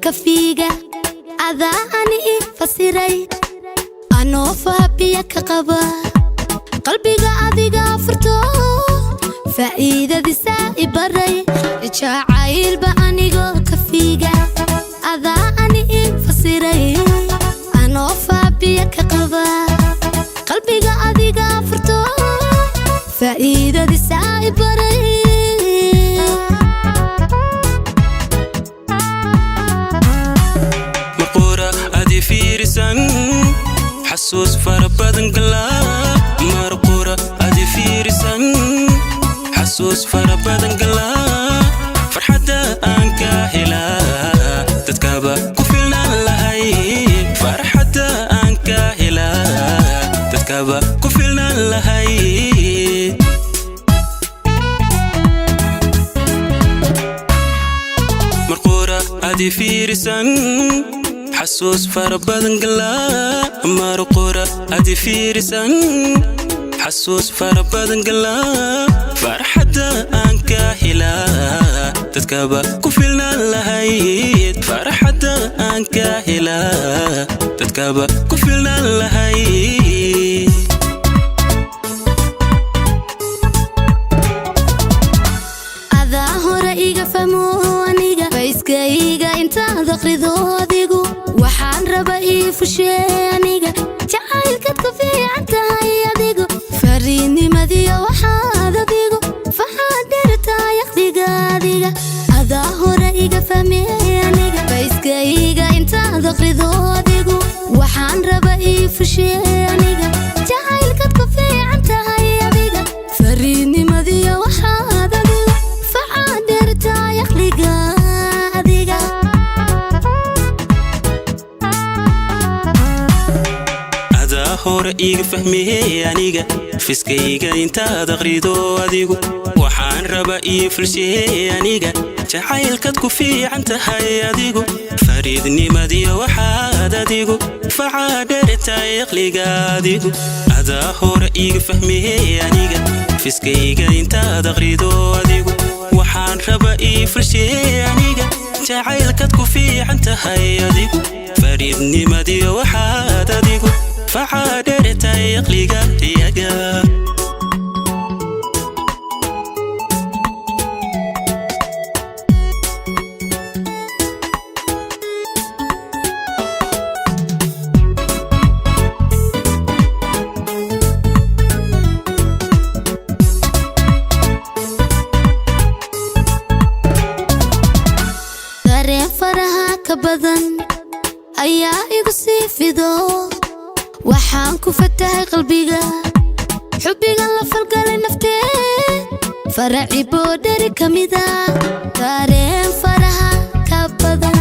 كفيقة أذا أني فسيري أنو فابيا كقبا قلبي قاعدي فرتو فإذا دي سائب بري جاعيل بأني كفيقة أذا أني فسيري أنو فابيا كقبا قلبي قاعدي فرتو فإذا دي سائب بري مقورة أدي فيرسان حسوس فربادن قلاب مرقورة أدي فيرسان حسوس فربادن قلاب فرحة أنك هلا تتكابا كفلنا لهاي فرحة أنك هلا تتكابا كفلنا لهاي مرقورة أدي فيرسان حسوس فربادن قلاب مرقورة أدي فيرسان حسوس فربادن قلاب فرحة أنك هلا تتكابا كفلنا لهاي فرحة أنك هلا تتكابا كفلنا لهاي أذا هرئيك فموانيك فايسكايك انت ذقريدو ديقو وحان ربئي فشيانيك جعايلك تكفي عنتا هيا ديقو فريني مذيا وحاذا ديقو فحادرتا يخديك ديقا أذا هرئيك فموانيك فايسكايك انت ذقريدو ديقو وحان ربئي فشيانيك جعايلك تكفي عنتا هيا ديقا فريني مذيا وحاذا ديقو فحادرتا يخديك ديقا hore iga fahmiyay aniga fiskayga inta daqrido adigu waxaan raba ii fulsiyay aniga jacaylkad ku fiican tahay adigu fariidnimadiyo waxaad adigu facaadartay aqliga adigu ada hore iga fahmiyay aniga fiskayga inta daqrido adigu waxaan raba ii fulsiyay aniga jacaylkad ku fiican tahay adigu fariidnimadiyo waxaad adigu فعادرتي أقليقا يقا دارين فرها كبدن أيا يقصي في دو waxaan ku fatahay qalbiga xubbiga la falgalay nafteed faraci boodhari kamida dareen faraha ka badan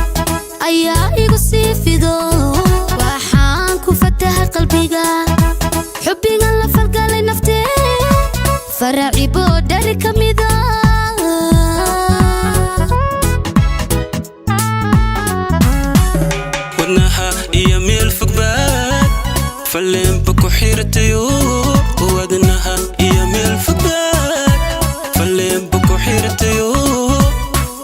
ayaa igu sii fido waxaan ku fatahay qalbiga xubbiga la falgalay nafteed faraci boodhari kamida wadnaha iyo meel fogbaad فلين بكو حيرتيو ودنها يميل فقاد فلين بكو حيرتيو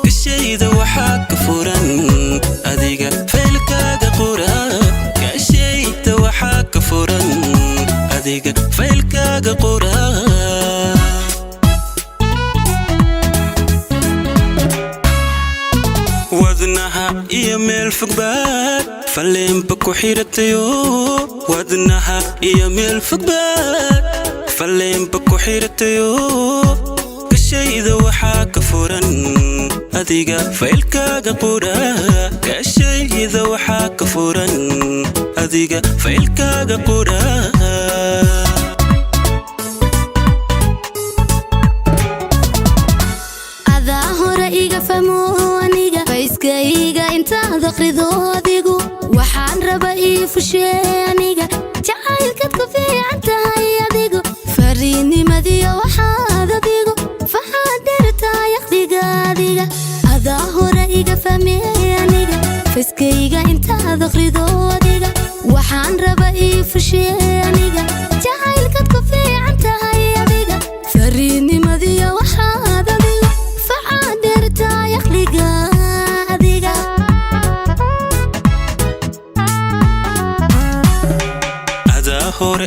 الشي ذا وحاك فوران أديقا فيلكاقا قوران كالشي ذا وحاك فوران أديقا فيلكاقا قوران ودنها يميل فقاد فلين بكو حيرتيو ودنها يميل فقاد فلين بكو حيرتيو كالشي ذا وحاك فوران أديقا فيلكاقا قورا كالشي ذا وحاك فوران أديقا فيلكاقا قورا أذا هرئيك فموانيك فايسكايك انت ذقريدو ديقو waxaan raba ii fusheeniga jacaylkad ku fiican tahay adigu fariidnimadiyo waxaad adigu faxaadirtaa yaqdiga adiga adaa hore iga fahmeeniga fiskayga intaad aqrido adiga waxaan raba ii fusheeniga jacaylkad ku fiican tahay adiga fariidnimadiyo waxaad adigu faxaadirtaa yaqdiga adiga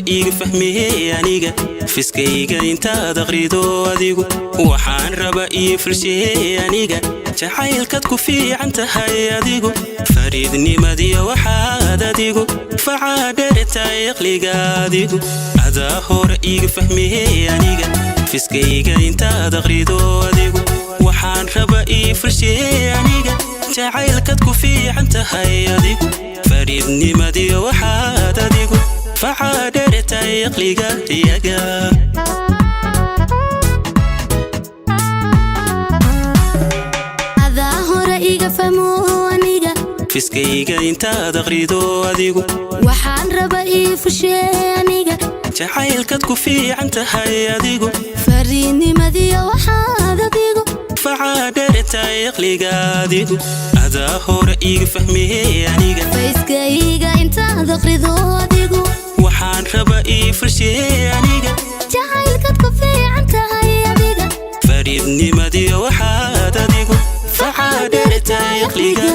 iga fahmiyey aniga fiskayga intaad aqrido adigu waxaan raba ii fulshiyey aniga jacaylkaad ku fiican tahay adigu fariidnimadiyo waxaad adigu facaa dheertahay aqliga adigu adaa hore iga fahmiyey aniga fiskayga intaad aqrido adigu waxaan raba ii fulshiyey aniga jacaylkaad ku fiican tahay adigu fariidnimadiyo waxaad adigu facaa dheertahay aqliga iyaga adaa hore iga fahmo aniga fiskayga intaad aqrido adigu waxaan raba ii fushee aniga jacaylkaad ku fiican tahay adigu fariidnimadiyo waxaad adigu facaa dheertahay aqliga adigu adaa hore iga fahmiyey aniga fiskayga intaad aqrido adigu waxaan raba ii fulshiyey aniga jacaylkaad ku fiican tahay adiga fariidnimadiyo waxaad adigu facaa dheertahay aqliga